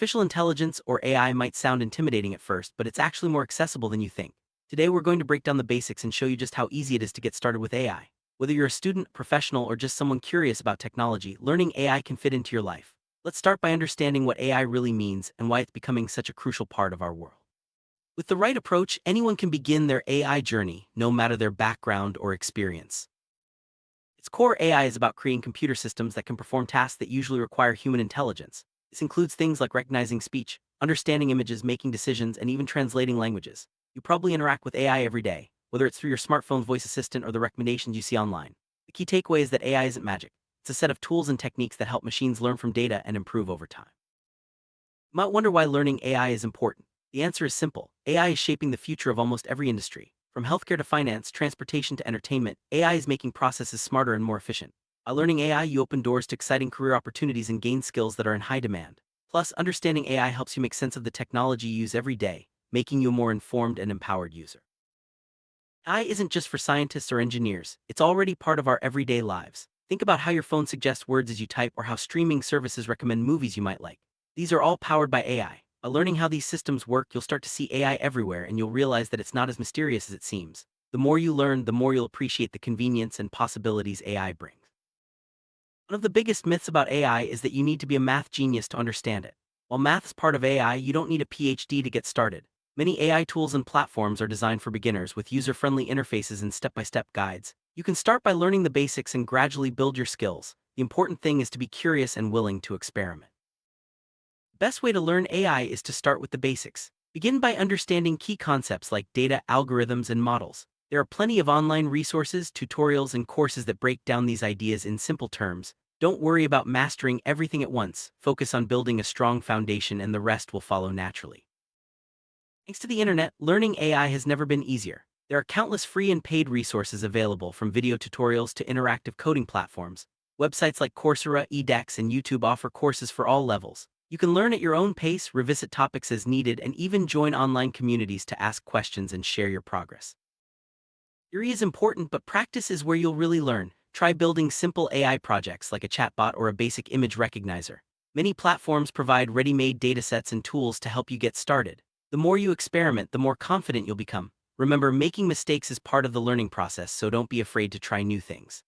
Artificial intelligence, or AI, might sound intimidating at first, but it's actually more accessible than you think. Today, we're going to break down the basics and show you just how easy it is to get started with AI. Whether you're a student, professional, or just someone curious about technology, learning AI can fit into your life. Let's start by understanding what AI really means and why it's becoming such a crucial part of our world. With the right approach, anyone can begin their AI journey, no matter their background or experience. Its core, AI is about creating computer systems that can perform tasks that usually require human intelligence. This includes things like recognizing speech, understanding images, making decisions, and even translating languages. You probably interact with AI every day, whether it's through your smartphone's voice assistant or the recommendations you see online. The key takeaway is that AI isn't magic. It's a set of tools and techniques that help machines learn from data and improve over time. You might wonder why learning AI is important. The answer is simple. AI is shaping the future of almost every industry. From healthcare to finance, transportation to entertainment, AI is making processes smarter and more efficient. By learning AI, you open doors to exciting career opportunities and gain skills that are in high demand. Plus, understanding AI helps you make sense of the technology you use every day, making you a more informed and empowered user. AI isn't just for scientists or engineers, it's already part of our everyday lives. Think about how your phone suggests words as you type or how streaming services recommend movies you might like. These are all powered by AI. By learning how these systems work, you'll start to see AI everywhere and you'll realize that it's not as mysterious as it seems. The more you learn, the more you'll appreciate the convenience and possibilities AI brings. One of the biggest myths about AI is that you need to be a math genius to understand it. While math is part of AI, you don't need a PhD to get started. Many AI tools and platforms are designed for beginners with user-friendly interfaces and step-by-step guides. You can start by learning the basics and gradually build your skills. The important thing is to be curious and willing to experiment. The best way to learn AI is to start with the basics. Begin by understanding key concepts like data, algorithms, and models. There are plenty of online resources, tutorials, and courses that break down these ideas in simple terms. Don't worry about mastering everything at once. Focus on building a strong foundation and the rest will follow naturally. Thanks to the internet, learning AI has never been easier. There are countless free and paid resources available, from video tutorials to interactive coding platforms. Websites like Coursera, edX, and YouTube offer courses for all levels. You can learn at your own pace, revisit topics as needed, and even join online communities to ask questions and share your progress. Theory is important, but practice is where you'll really learn. Try building simple AI projects like a chatbot or a basic image recognizer. Many platforms provide ready-made datasets and tools to help you get started. The more you experiment, the more confident you'll become. Remember, making mistakes is part of the learning process, so don't be afraid to try new things.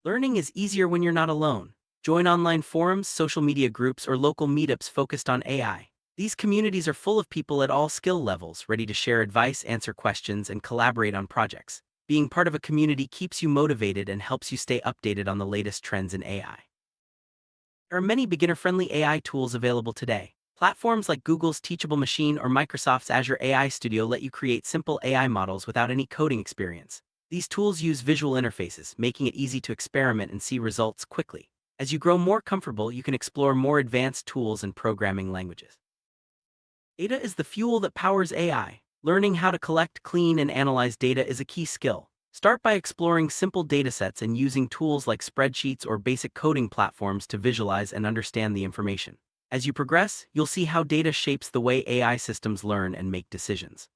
Learning is easier when you're not alone. Join online forums, social media groups, or local meetups focused on AI. These communities are full of people at all skill levels, ready to share advice, answer questions, and collaborate on projects. Being part of a community keeps you motivated and helps you stay updated on the latest trends in AI. There are many beginner-friendly AI tools available today. Platforms like Google's Teachable Machine or Microsoft's Azure AI Studio let you create simple AI models without any coding experience. These tools use visual interfaces, making it easy to experiment and see results quickly. As you grow more comfortable, you can explore more advanced tools and programming languages. Data is the fuel that powers AI. Learning how to collect, clean, and analyze data is a key skill. Start by exploring simple datasets and using tools like spreadsheets or basic coding platforms to visualize and understand the information. As you progress, you'll see how data shapes the way AI systems learn and make decisions.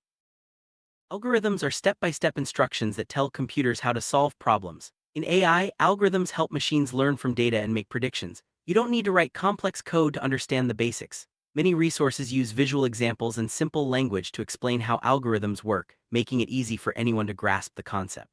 Algorithms are step-by-step instructions that tell computers how to solve problems. In AI, algorithms help machines learn from data and make predictions. You don't need to write complex code to understand the basics. Many resources use visual examples and simple language to explain how algorithms work, making it easy for anyone to grasp the concept.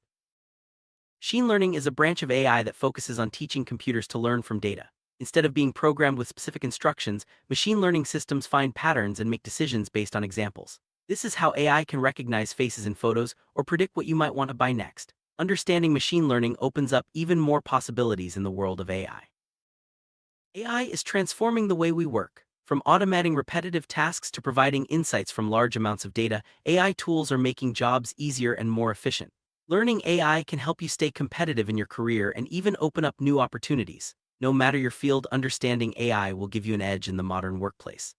Machine learning is a branch of AI that focuses on teaching computers to learn from data. Instead of being programmed with specific instructions, machine learning systems find patterns and make decisions based on examples. This is how AI can recognize faces in photos or predict what you might want to buy next. Understanding machine learning opens up even more possibilities in the world of AI. AI is transforming the way we work. From automating repetitive tasks to providing insights from large amounts of data, AI tools are making jobs easier and more efficient. Learning AI can help you stay competitive in your career and even open up new opportunities. No matter your field, understanding AI will give you an edge in the modern workplace.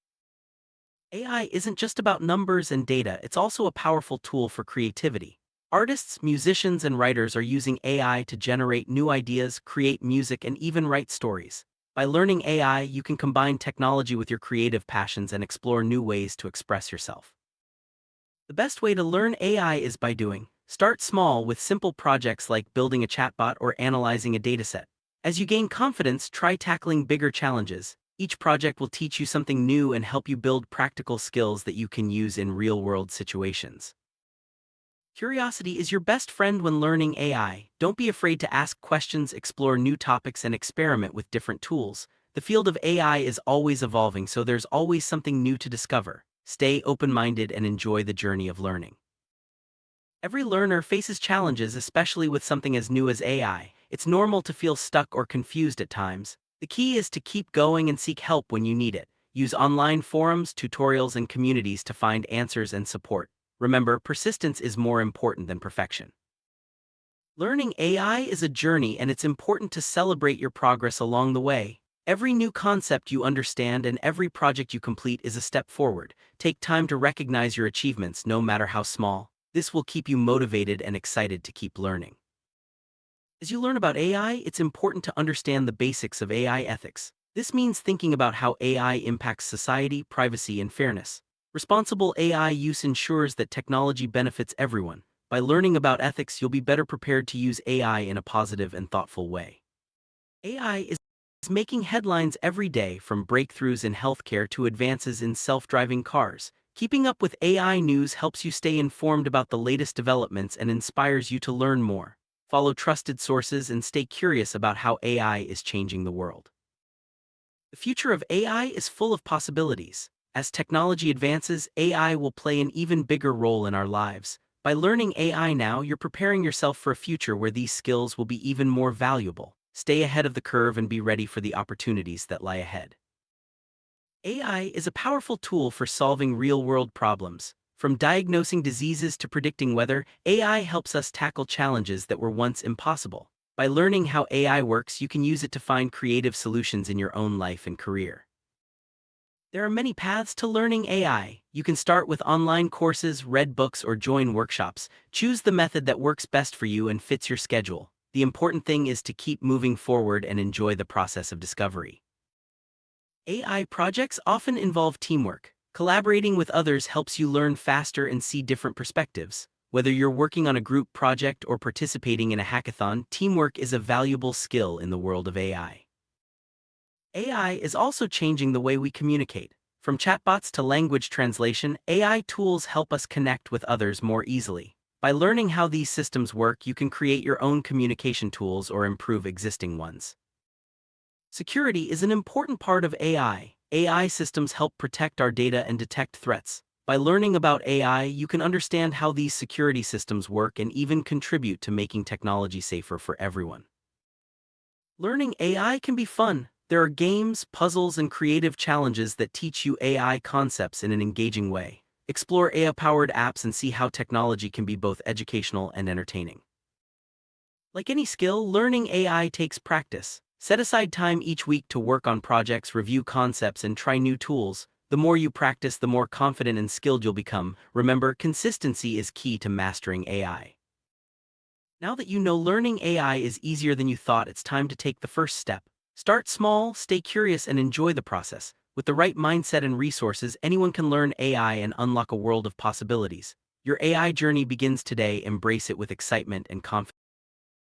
AI isn't just about numbers and data, it's also a powerful tool for creativity. Artists, musicians, and writers are using AI to generate new ideas, create music, and even write stories. By learning AI, you can combine technology with your creative passions and explore new ways to express yourself. The best way to learn AI is by doing. Start small with simple projects like building a chatbot or analyzing a dataset. As you gain confidence, try tackling bigger challenges. Each project will teach you something new and help you build practical skills that you can use in real-world situations. Curiosity is your best friend when learning AI. Don't be afraid to ask questions, explore new topics, and experiment with different tools. The field of AI is always evolving, so there's always something new to discover. Stay open-minded and enjoy the journey of learning. Every learner faces challenges, especially with something as new as AI. It's normal to feel stuck or confused at times. The key is to keep going and seek help when you need it. Use online forums, tutorials, and communities to find answers and support. Remember, persistence is more important than perfection. Learning AI is a journey, and it's important to celebrate your progress along the way. Every new concept you understand and every project you complete is a step forward. Take time to recognize your achievements, no matter how small. This will keep you motivated and excited to keep learning. As you learn about AI, it's important to understand the basics of AI ethics. This means thinking about how AI impacts society, privacy, and fairness. Responsible AI use ensures that technology benefits everyone. By learning about ethics, you'll be better prepared to use AI in a positive and thoughtful way. AI is making headlines every day, from breakthroughs in healthcare to advances in self-driving cars. Keeping up with AI news helps you stay informed about the latest developments and inspires you to learn more. Follow trusted sources and stay curious about how AI is changing the world. The future of AI is full of possibilities. As technology advances, AI will play an even bigger role in our lives. By learning AI now, you're preparing yourself for a future where these skills will be even more valuable. Stay ahead of the curve and be ready for the opportunities that lie ahead. AI is a powerful tool for solving real-world problems. From diagnosing diseases to predicting weather, AI helps us tackle challenges that were once impossible. By learning how AI works, you can use it to find creative solutions in your own life and career. There are many paths to learning AI. You can start with online courses, read books, or join workshops. Choose the method that works best for you and fits your schedule. The important thing is to keep moving forward and enjoy the process of discovery. AI projects often involve teamwork. Collaborating with others helps you learn faster and see different perspectives. Whether you're working on a group project or participating in a hackathon, teamwork is a valuable skill in the world of AI. AI is also changing the way we communicate. From chatbots to language translation, AI tools help us connect with others more easily. By learning how these systems work, you can create your own communication tools or improve existing ones. Security is an important part of AI. AI systems help protect our data and detect threats. By learning about AI, you can understand how these security systems work and even contribute to making technology safer for everyone. Learning AI can be fun. There are games, puzzles, and creative challenges that teach you AI concepts in an engaging way. Explore AI-powered apps and see how technology can be both educational and entertaining. Like any skill, learning AI takes practice. Set aside time each week to work on projects, review concepts, and try new tools. The more you practice, the more confident and skilled you'll become. Remember, consistency is key to mastering AI. Now that you know learning AI is easier than you thought, it's time to take the first step. Start small, stay curious, and enjoy the process. With the right mindset and resources, anyone can learn AI and unlock a world of possibilities. Your AI journey begins today. Embrace it with excitement and confidence.